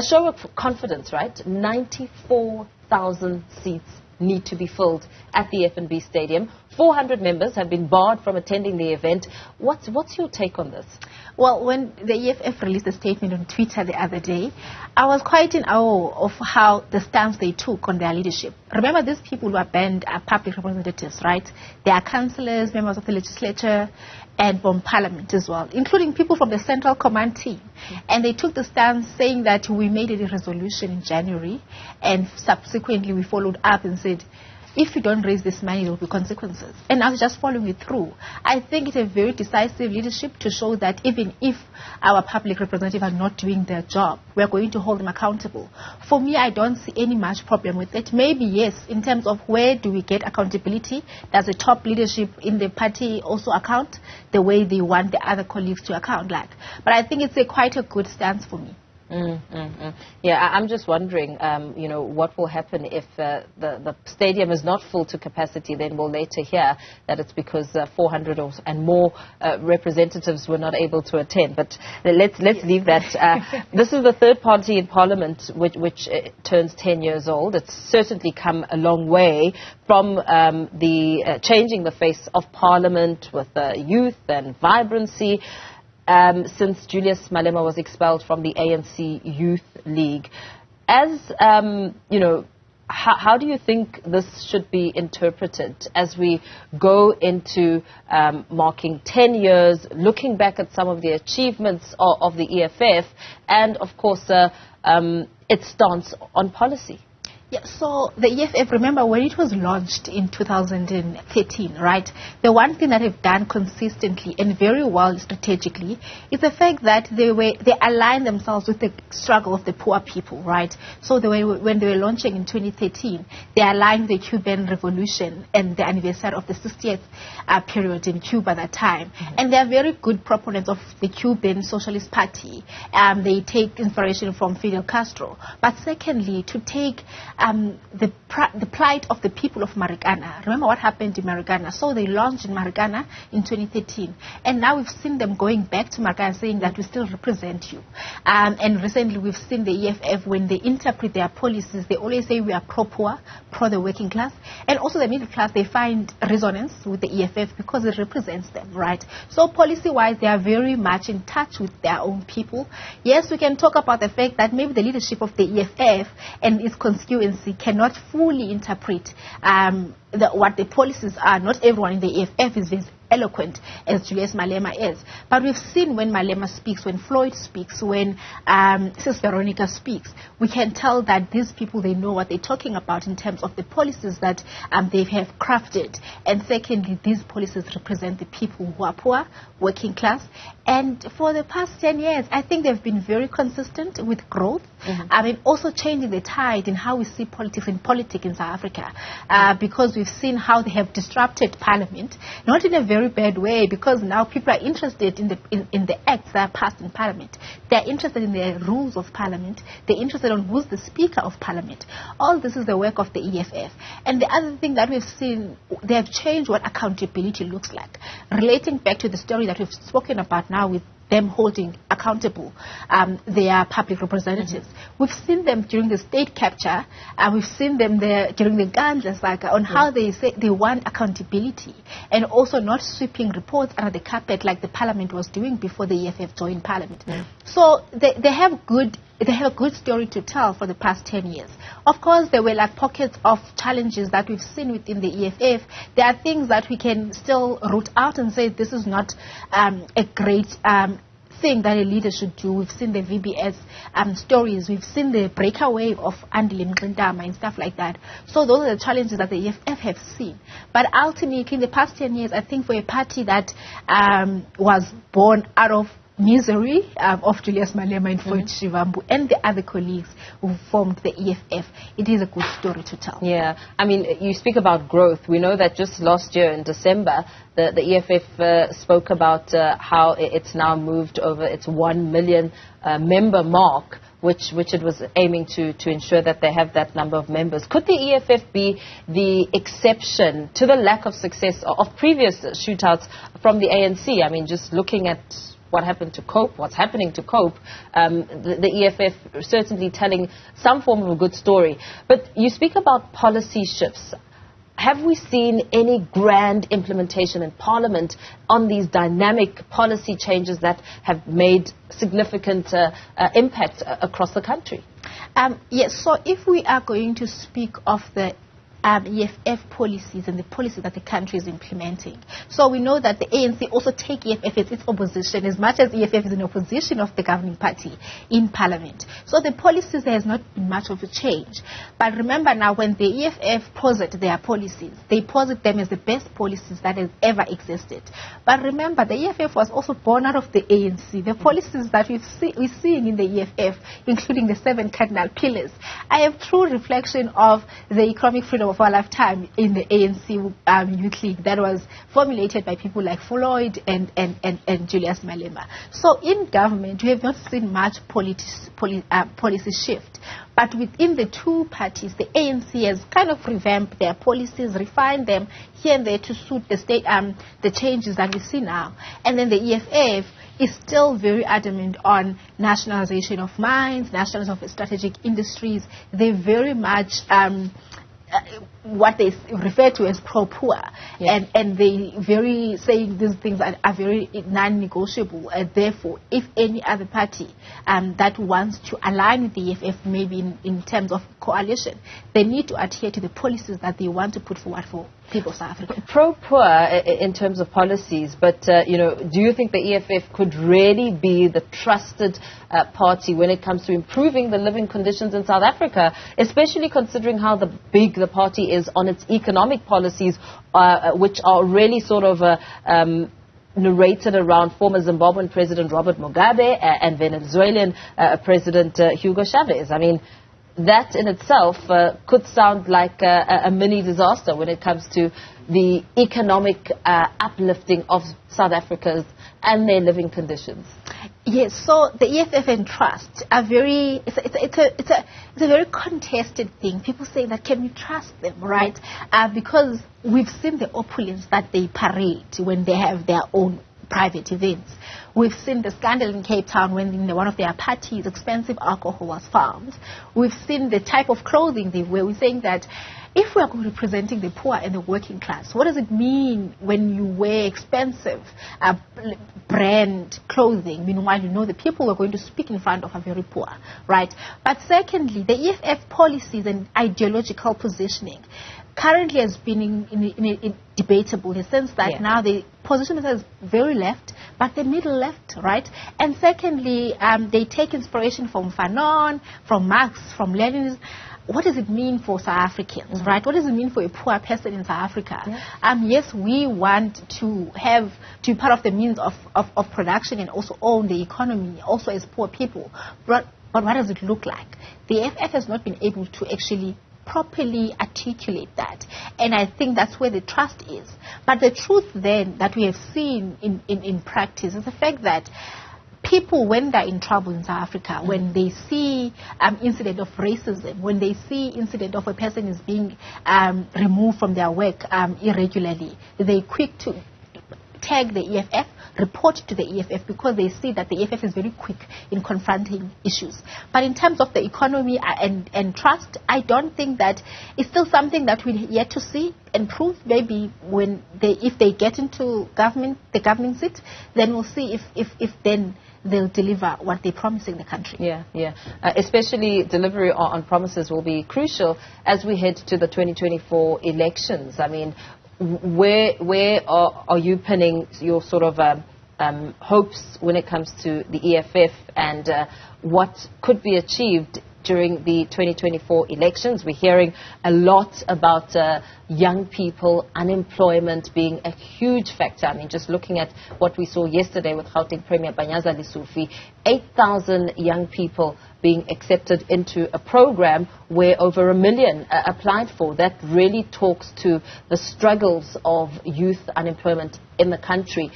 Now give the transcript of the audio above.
a show of confidence, right? 94,000 seats need to be filled at the FNB Stadium. 400 members have been barred from attending the event. What's your take on this? Well, when the EFF released a statement on Twitter the other day, I was quite in awe of how the stance they took on their leadership. Remember, these people who are banned are public representatives, right? They are councillors, members of the legislature, and from parliament as well, including people from the Central Command team. And they took the stance saying that we made a resolution in January, and subsequently we followed up and said, if you don't raise this money, there will be consequences. And I was just following it through. I think it's a very decisive leadership to show that even if our public representatives are not doing their job, we're going to hold them accountable. For me, I don't see any much problem with it. Maybe, yes, in terms of where do we get accountability, does the top leadership in the party also account the way they want the other colleagues to account like? But I think it's quite a good stance for me. Yeah, I'm just wondering, what will happen if the stadium is not full to capacity. Then we'll later hear that it's because 400 and more representatives were not able to attend. But let's leave that. This is the third party in Parliament which turns 10 years old. It's certainly come a long way from the changing the face of Parliament with youth and vibrancy. Since Julius Malema was expelled from the ANC Youth League. As, how do you think this should be interpreted as we go into marking 10 years, looking back at some of the achievements of the EFF and, of course, its stance on policy? Yeah, so the EFF, remember when it was launched in 2013, right? The one thing that they've done consistently and very well strategically is the fact that they aligned themselves with the struggle of the poor people, right? So when they were launching in 2013, they aligned with the Cuban Revolution and the anniversary of the 60th period in Cuba at that time. And they are very good proponents of the Cuban Socialist Party. They take inspiration from Fidel Castro. But secondly, to take the plight of the people of Marikana. Remember what happened in Marikana? So they launched in Marikana in 2013. And now we've seen them going back to Marikana saying that we still represent you. And recently we've seen the EFF, when they interpret their policies, they always say we are pro-poor, pro-the working class. And also the middle class, they find resonance with the EFF because it represents them, right? So policy-wise, they are very much in touch with their own people. Yes, we can talk about the fact that maybe the leadership of the EFF and its constituency cannot fully interpret what the policies are. Not everyone in the EFF is as eloquent as Julius Malema is. But we've seen when Malema speaks, when Floyd speaks, when Sis Veronica speaks, we can tell that these people, they know what they're talking about in terms of the policies that they have crafted. And secondly, these policies represent the people who are poor, working class. And for the past 10 years, I think they've been very consistent with growth. I mean, also changing the tide in how we see politics in South Africa. Because we've seen how they have disrupted Parliament, not in a very bad way, because now people are interested in the acts that are passed in Parliament. They're interested in the rules of Parliament. They're interested in who's the Speaker of Parliament. All this is the work of the EFF. And the other thing that we've seen, they have changed what accountability looks like. Relating back to the story that we've spoken about now with them holding accountable their public representatives. We've seen them during the state capture, we've seen them there during the Gandlas, like on how they say they want accountability and also not sweeping reports under the carpet like the Parliament was doing before the EFF joined Parliament. So they have a good story to tell for the past 10 years. Of course, there were like pockets of challenges that we've seen within the EFF. There are things that we can still root out and say this is not a great thing that a leader should do. We've seen the VBS stories. We've seen the breakaway of Andile Mqintama and stuff like that. So those are the challenges that the EFF have seen. But ultimately, in the past 10 years, I think for a party that was born out of misery of Julius Malema and Floyd Shivambu and the other colleagues who formed the EFF, it is a good story to tell. Yeah, I mean, you speak about growth. We know that just last year in December, the EFF spoke about how it's now moved over its 1 million member mark, which it was aiming to ensure that they have that number of members. Could the EFF be the exception to the lack of success of previous shootouts from the ANC? I mean, just looking at what happened to COPE, what's happening to COPE, the EFF certainly telling some form of a good story. But you speak about policy shifts. Have we seen any grand implementation in Parliament on these dynamic policy changes that have made significant impact across the country? Yes, so if we are going to speak of the EFF policies and the policies that the country is implementing. So we know that the ANC also take EFF as its opposition, as much as EFF is in opposition of the governing party in Parliament. So the policies, there has not been much of a change. But remember now, when the EFF posit their policies, they posit them as the best policies that has ever existed. But remember, the EFF was also born out of the ANC. The policies that we're seeing in the EFF, including the 7 cardinal pillars, I have true reflection of the economic freedom of our lifetime in the ANC Youth League that was formulated by people like Floyd and Julius Malema. So in government, we have not seen much policy shift. But within the two parties, the ANC has kind of revamped their policies, refined them here and there to suit the state, the changes that we see now. And then the EFF is still very adamant on nationalization of mines, nationalization of strategic industries. They very much what they refer to as pro-poor, yeah. and they very saying these things are very non-negotiable. And therefore, if any other party that wants to align with the EFF, maybe in terms of coalition, they need to adhere to the policies that they want to put forward for people of South Africa. Pro-poor in terms of policies, but do you think the EFF could really be the trusted party when it comes to improving the living conditions in South Africa, especially considering how big the party is on its economic policies, which are really sort of narrated around former Zimbabwean President Robert Mugabe and Venezuelan President Hugo Chavez? I mean, that in itself could sound like a mini disaster when it comes to the economic uplifting of South Africans and their living conditions. Yes, so the EFF and Trust are very, it's a very contested thing. People say that, can we trust them, right? Because we've seen the opulence that they parade when they have their own private events. We've seen the scandal in Cape Town when in one of their parties expensive alcohol was found. We've seen the type of clothing they wear. We're saying that if we are representing the poor and the working class, what does it mean when you wear expensive brand clothing? Meanwhile, you know the people we're going to speak in front of are very poor, right? But secondly, the EFF policies and ideological positioning currently has been in debatable in the sense that now the position is very left, but the middle left, right? And secondly, they take inspiration from Fanon, from Marx, from Lenin. What does it mean for South Africans, right? What does it mean for a poor person in South Africa? Yes, we want to be part of the means of production and also own the economy, also as poor people. But what does it look like? The EFF has not been able to actually properly articulate that, and I think that's where the trust is. But the truth then that we have seen in practice is the fact that people, when they're in trouble in South Africa, when they see incident of racism, when they see incident of a person is being removed from their work irregularly, they're quick to tag the EFF, report to the EFF, because they see that the EFF is very quick in confronting issues. But in terms of the economy and trust, I don't think that it's still something that we're yet to see and prove. Maybe if they get into government, the governing seat, then we'll see if then they'll deliver what they promise in the country. Yeah. Especially delivery on promises will be crucial as we head to the 2024 elections. I mean, where are you pinning your sort of hopes when it comes to the EFF and what could be achieved during the 2024 elections? We're hearing a lot about young people, unemployment being a huge factor. I mean, just looking at what we saw yesterday with Gauteng Premier Panyaza Lesufi, 8,000 young people being accepted into a program where over 1 million applied for. That really talks to the struggles of youth unemployment in the country.